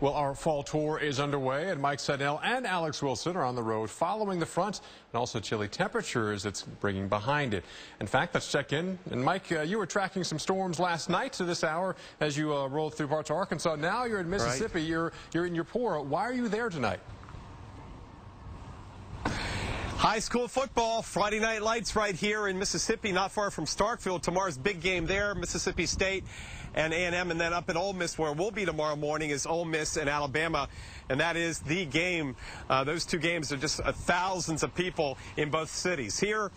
Well, our fall tour is underway, and Mike Seidel and Alex Wilson are on the road following the front and also chilly temperatures it's bringing behind it. In fact, let's check in. And Mike, you were tracking some storms last night to this hour as you rolled through parts of Arkansas. Now you're in Mississippi. Right. You're in Eupora. Why are you there tonight? High school football, Friday night lights right here in Mississippi, not far from Starkville. Tomorrow's big game there, Mississippi State and A&M, and then up in Ole Miss, where we'll be tomorrow morning, is Ole Miss and Alabama, and that is the game. Those two games are just thousands of people in both cities. Here,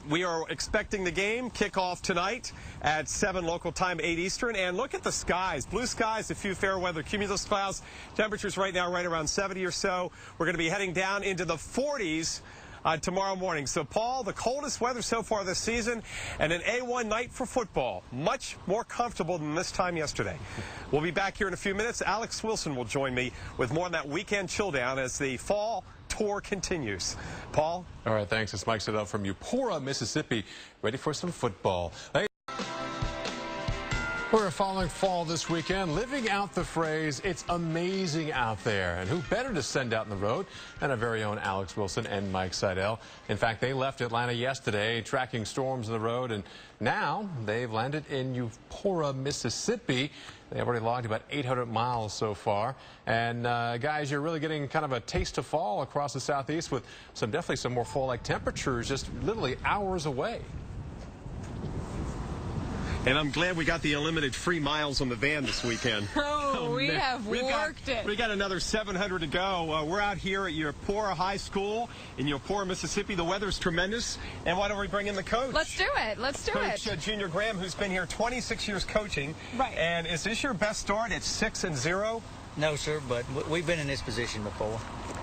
we are expecting the game kickoff tonight at 7 local time, 8 Eastern. And look at the skies. Blue skies, a few fair weather cumulus clouds. Temperatures right now right around 70 or so. We're going to be heading down into the 40s tomorrow morning. So, Paul, the coldest weather so far this season, and an A1 night for football. Much more comfortable than this time yesterday. We'll be back here in a few minutes. Alex Wilson will join me with more on that weekend chill down as the fall tour continues. Paul? All right, thanks. It's Mike Seidel from Eupora, Mississippi, ready for some football. Hey. We're following fall this weekend, living out the phrase, it's amazing out there. And who better to send out on the road than our very own Alex Wilson and Mike Seidel. In fact, they left Atlanta yesterday, tracking storms on the road, and now they've landed in Eupora, Mississippi. They've already logged about 800 miles so far. And guys, you're really getting kind of a taste of fall across the southeast with definitely some more fall-like temperatures just literally hours away. And I'm glad we got the unlimited free miles on the van this weekend. We have worked it. We got another 700 to go. We're out here at Eupora High School in Eupora, Mississippi. The weather's tremendous. And why don't we bring in the coach? Let's do it. Let's do it. Coach Junior Graham, who's been here 26 years coaching. Right. And is this your best start at 6-0? No, sir, but we've been in this position before.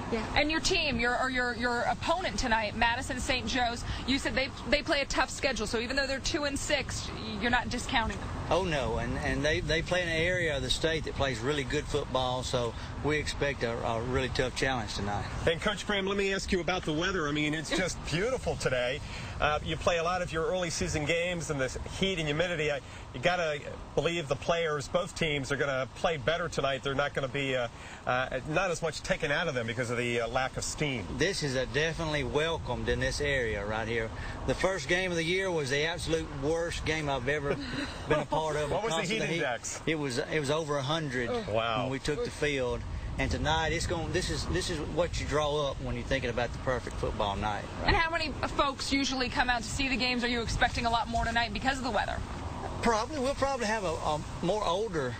Yeah. And your team, your opponent tonight, Madison St. Joe's, you said they play a tough schedule. So even though they're 2-6, you're not discounting them. Oh no, and they play in an area of the state that plays really good football. So we expect a really tough challenge tonight. And Coach Graham, let me ask you about the weather. I mean, it's just beautiful today. You play a lot of your early season games in the heat and humidity. You got to believe the players, both teams, are going to play better tonight. They're not going to be not as much taken out of them because of the lack of steam. This is definitely welcomed in this area right here. The first game of the year was the absolute worst game I've ever been a part of. What was the heat index? It was over 100 when we took the field. And tonight, this is what you draw up when you're thinking about the perfect football night. Right? And how many folks usually come out to see the games? Are you expecting a lot more tonight because of the weather? We'll probably have a more older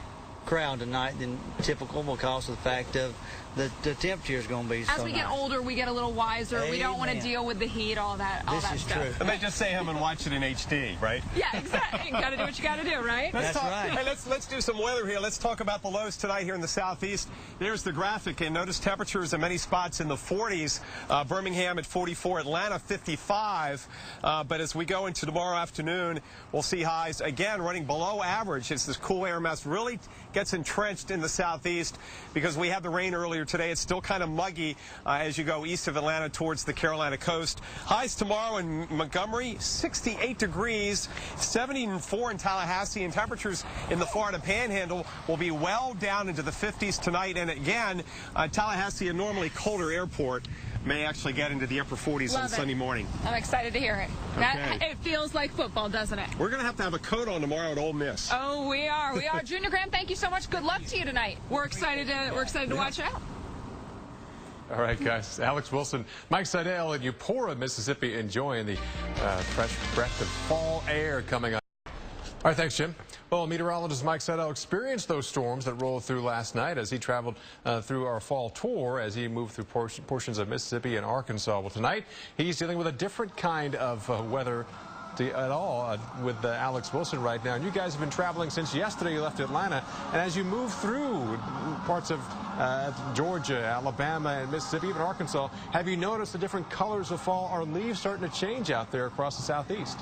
crowd tonight than typical because of the fact of the temperature is going to be so As we get older, we get a little wiser. Amen. We don't want to deal with the heat, all that stuff. True. And they just say him and watch it in HD, right? Yeah, exactly. You got to do what you got to do, right? That's right. Hey, let's do some weather here. Let's talk about the lows tonight here in the southeast. There's the graphic, and notice temperatures in many spots in the 40s. Birmingham at 44, Atlanta 55. But as we go into tomorrow afternoon, we'll see highs again running below average as this cool air mass really gets entrenched in the southeast because we had the rain earlier today. It's still kind of muggy as you go east of Atlanta towards the Carolina coast. Highs tomorrow in Montgomery, 68 degrees, 74 in Tallahassee, and temperatures in the Florida Panhandle will be well down into the 50s tonight. And again, Tallahassee, a normally colder airport, may actually get into the upper 40s on Sunday morning. I'm excited to hear it. Okay. It feels like football, doesn't it? We're going to have a coat on tomorrow at Ole Miss. Oh, we are. We are. Junior Graham, thank you so much. Good luck to you tonight. We're excited to watch out. All right, guys. Alex Wilson, Mike Seidel in Eupora, Mississippi, enjoying the fresh breath of fall air coming on. All right, thanks, Jim. Well, meteorologist Mike Seidel experienced those storms that rolled through last night as he traveled through our fall tour as he moved through portions of Mississippi and Arkansas. Well, tonight, he's dealing with a different kind of weather at all with Alex Wilson right now. And you guys have been traveling since yesterday. You left Atlanta. And as you move through parts of Georgia, Alabama, and Mississippi, even Arkansas, have you noticed the different colors of fall? Are leaves starting to change out there across the southeast?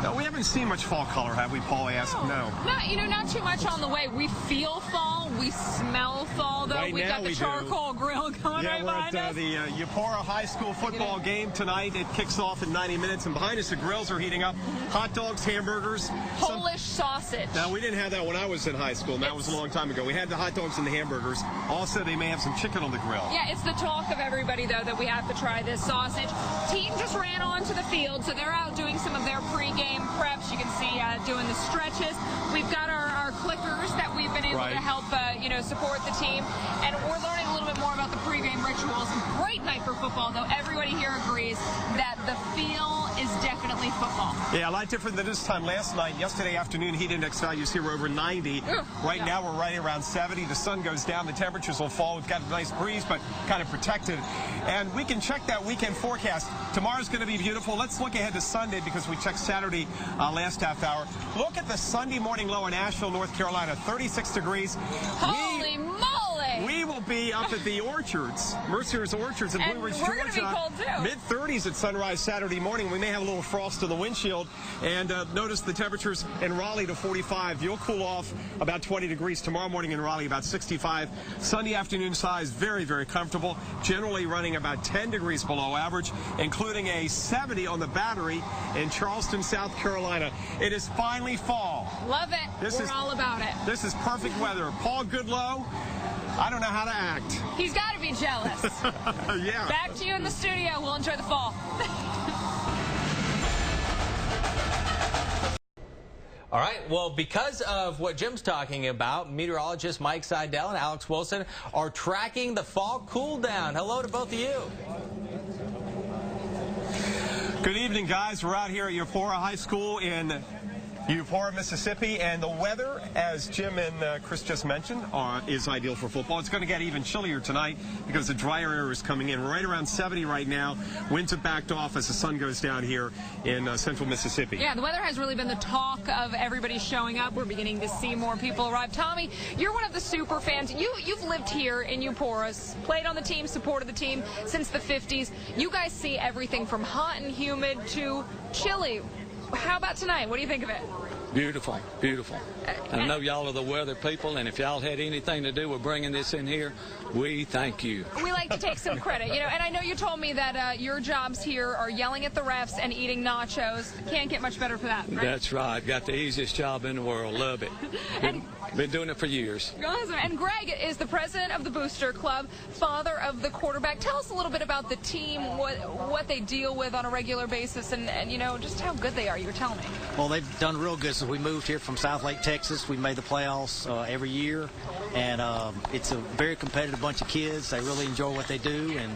No, we haven't seen much fall color, have we, Paul asked? No. Not too much on the way. We feel fall. we smell fall, though? Right We've now got the we charcoal grill going right behind us. The Eupora High School football game tonight. It kicks off in 90 minutes, and behind us the grills are heating up. Hot dogs, hamburgers. Polish sausage. Now, we didn't have that when I was in high school, and that was a long time ago. We had the hot dogs and the hamburgers. Also, they may have some chicken on the grill. Yeah, it's the talk of everybody, though, that we have to try this sausage. Team just ran onto the field, so they're out doing some of their pregame preps. You can see doing the stretches. We've got our clickers that we've been able to help, support the team. And we're learning a little bit more about the pregame rituals. Great night for football, though. Everybody here agrees that the feel is definitely football. Yeah, a lot different than this time last night. Yesterday afternoon, heat index values here were over 90. Right now, we're right around 70. The sun goes down. The temperatures will fall. We've got a nice breeze, but kind of protected. And we can check that weekend forecast. Tomorrow's going to be beautiful. Let's look ahead to Sunday because we checked Saturday last half hour. Look at the Sunday morning low in Asheville, North Carolina, 36 degrees. Holy moly! We will be up at the Orchards, Mercer's Orchards in Blue Ridge, Georgia. Mid-30s at sunrise Saturday morning. We may have a little frost in the windshield. And notice the temperatures in Raleigh to 45. You'll cool off about 20 degrees tomorrow morning in Raleigh, about 65. Sunday afternoon size, very, very comfortable. Generally running about 10 degrees below average, including a 70 on the Battery in Charleston, South Carolina. It is finally fall. Love it. We're all about it. This is perfect weather. Paul Goodlow, I don't know how to act. He's got to be jealous. Yeah. Back to you in the studio. We'll enjoy the fall. All right, well, because of what Jim's talking about, meteorologists Mike Seidel and Alex Wilson are tracking the fall cool down. Hello to both of you. Good evening, guys. We're out here at Eupora High School in Eupora, Mississippi, and the weather, as Jim and Chris just mentioned, is ideal for football. It's going to get even chillier tonight because the drier air is coming in. We're right around 70 right now. Winds have backed off as the sun goes down here in central Mississippi. Yeah, the weather has really been the talk of everybody showing up. We're beginning to see more people arrive. Tommy, you're one of the super fans. You've lived here in Eupora, played on the team, supported the team since the 50s. You guys see everything from hot and humid to chilly. How about tonight? What do you think of it? Beautiful, beautiful. I know y'all are the weather people, and if y'all had anything to do with bringing this in here, we thank you. We like to take some credit, and I know you told me that your jobs here are yelling at the refs and eating nachos. Can't get much better for that, right? That's right. Got the easiest job in the world. Love it. Been doing it for years. Awesome. And Greg is the president of the Booster Club, father of the quarterback. Tell us a little bit about the team, what they deal with on a regular basis, and just how good they are. You were telling me. Well, they've done real good since we moved here from South Lake, Texas. We made the playoffs every year, and it's a very competitive bunch of kids. They really enjoy what they do, and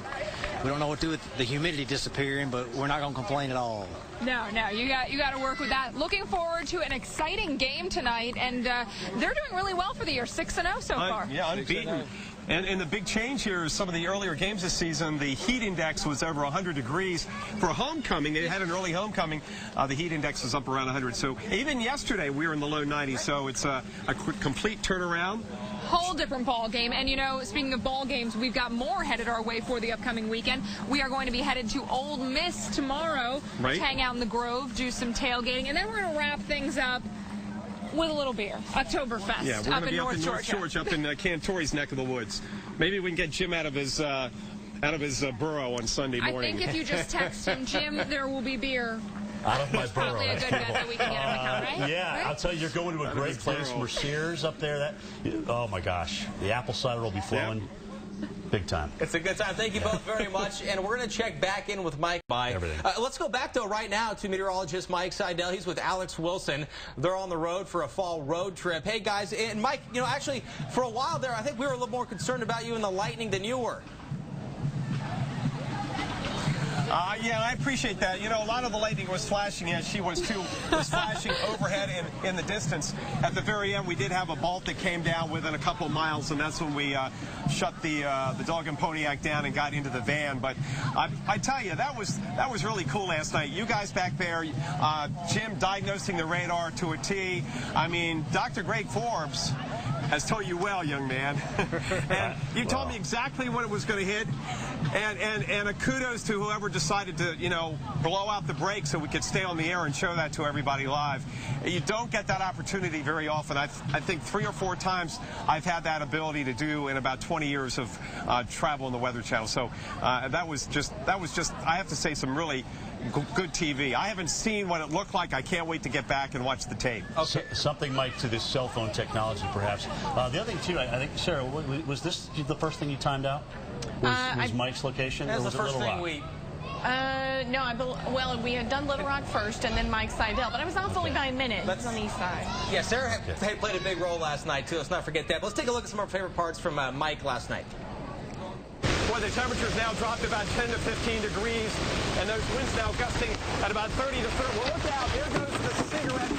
we don't know what to do with the humidity disappearing, but we're not going to complain at all. No, you got to work with that. Looking forward to an exciting game tonight, and they're doing really well for the year, 6-0 so far. Yeah, unbeaten. And the big change here is some of the earlier games this season, the heat index was over 100 degrees. For homecoming, they had an early homecoming. The heat index was up around 100. So even yesterday, we were in the low 90s. So it's a complete turnaround. Whole different ball game. And, speaking of ball games, we've got more headed our way for the upcoming weekend. We are going to be headed to Ole Miss tomorrow to hang out in the Grove, do some tailgating, and then we're going to wrap things up with a little beer. Oktoberfest. Yeah, we're going to be up in North Georgia, up in Cantori's neck of the woods. Maybe we can get Jim out of his burrow on Sunday morning. I think if you just text him, Jim, there will be beer. Out of my burrow. Probably a good bet that we can get him to come, right? Yeah, right? I'll tell you, you're going to a great place. Mercier's up there. Oh my gosh, the apple cider will be flowing. Yeah. Big time. It's a good time. Thank you both very much. And we're going to check back in with Mike. Everything. Let's go back, though, right now to meteorologist Mike Seidel. He's with Alex Wilson. They're on the road for a fall road trip. Hey, guys, and Mike, actually, for a while there, I think we were a little more concerned about you and the lightning than you were. Yeah, I appreciate that. A lot of the lightning was flashing as she was flashing overhead in the distance. At the very end, we did have a bolt that came down within a couple of miles, and that's when we shut the dog and pony act down and got into the van. But I tell you, that was really cool last night. You guys back there, Jim diagnosing the radar to a T. I mean, Dr. Greg Forbes has told you well, young man. And you told me exactly what it was going to hit. And a kudos to whoever decided to, you know, blow out the brakes so we could stay on the air and show that to everybody live. You don't get that opportunity very often. I think 3 or 4 times I've had that ability to do in about 20 years of travel on the Weather Channel. So that was just, I have to say, some really good TV. I haven't seen what it looked like. I can't wait to get back and watch the tape. Okay. Something, Mike, to this cell phone technology, perhaps. The other thing, too, I think, Sarah, was this the first thing you timed out? Was Mike's location? That or was the first thing we... No, well, we had done Little Rock first and then Mike Seidel, but I was off only by a minute. That's on the east side. Yeah, Sarah had played a big role last night, too. Let's not forget that. But let's take a look at some of our favorite parts from Mike last night. Boy, the temperature's now dropped about 10 to 15 degrees, and those winds now gusting at about 30 to 30. Well, look out. There goes the cigarette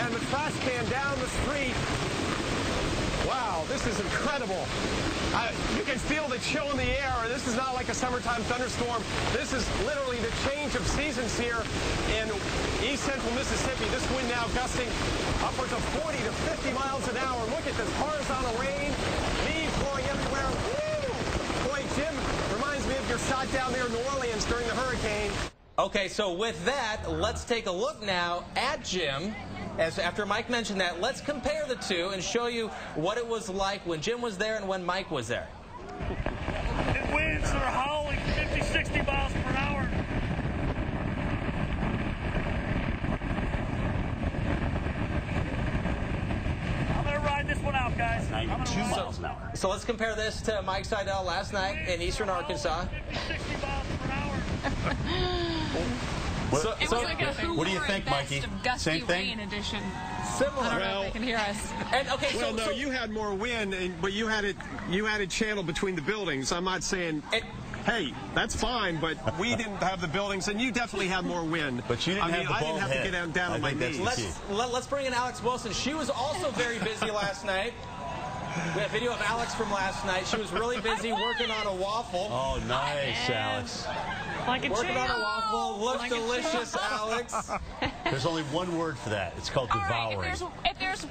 and the trash can down the street. Wow, this is incredible. You can feel the chill in the air. This is not like a summertime thunderstorm. This is literally the change of seasons here in east central Mississippi. This wind now gusting upwards of 40 to 50 miles an hour. Look at this horizontal rain, leaves blowing everywhere. Woo! Boy, Jim reminds me of your shot down there in New Orleans during the hurricane. Okay, so with that, let's take a look now at Jim. After Mike mentioned that, let's compare the two and show you what it was like when Jim was there and when Mike was there. The winds are howling 50, 60 miles per hour. I'm going to ride this one out, guys. 92 miles an hour. So let's compare this to Mike Seidel last night in eastern Arkansas. 50, 60 miles per hour. What do you think, Mikey? Same thing? Rain edition. Similar. I don't know if they can hear us. And, okay, Well, no, you had more wind, but you had it channeled between the buildings. I'm not saying, hey, that's fine, but we didn't have the buildings, and you definitely had more wind. But you didn't have the I didn't bald have head. to get down on my knees. Let's bring in Alex Wilson. She was also very busy last night. We have video of Alex from last night. She was really busy working on a waffle. Oh, nice, Alex. Like a Working on a waffle. Looks delicious, Alex. There's only one word for that. It's called devouring. If there's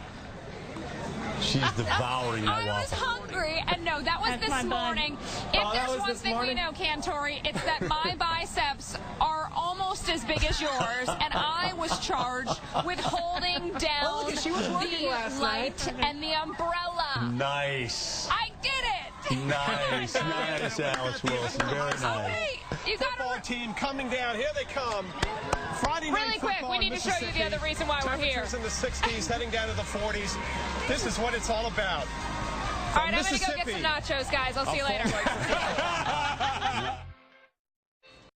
She's devouring that I was waffle. hungry, and no, that was this morning. If there's one thing we know, Cantori, it's that my biceps are almost as big as yours, and I was charged with holding down the light and the umbrella. Nice. I did it. Nice, nice, Alex Wilson. Very nice. Okay, you got Football team coming down. Here they come. Friday night really quick, football we need in to show you the other reason why we're here. Temperatures in the 60s, heading down to the 40s. This is what it's all about. All right, I'm going to go get some nachos, guys. I'll see you later.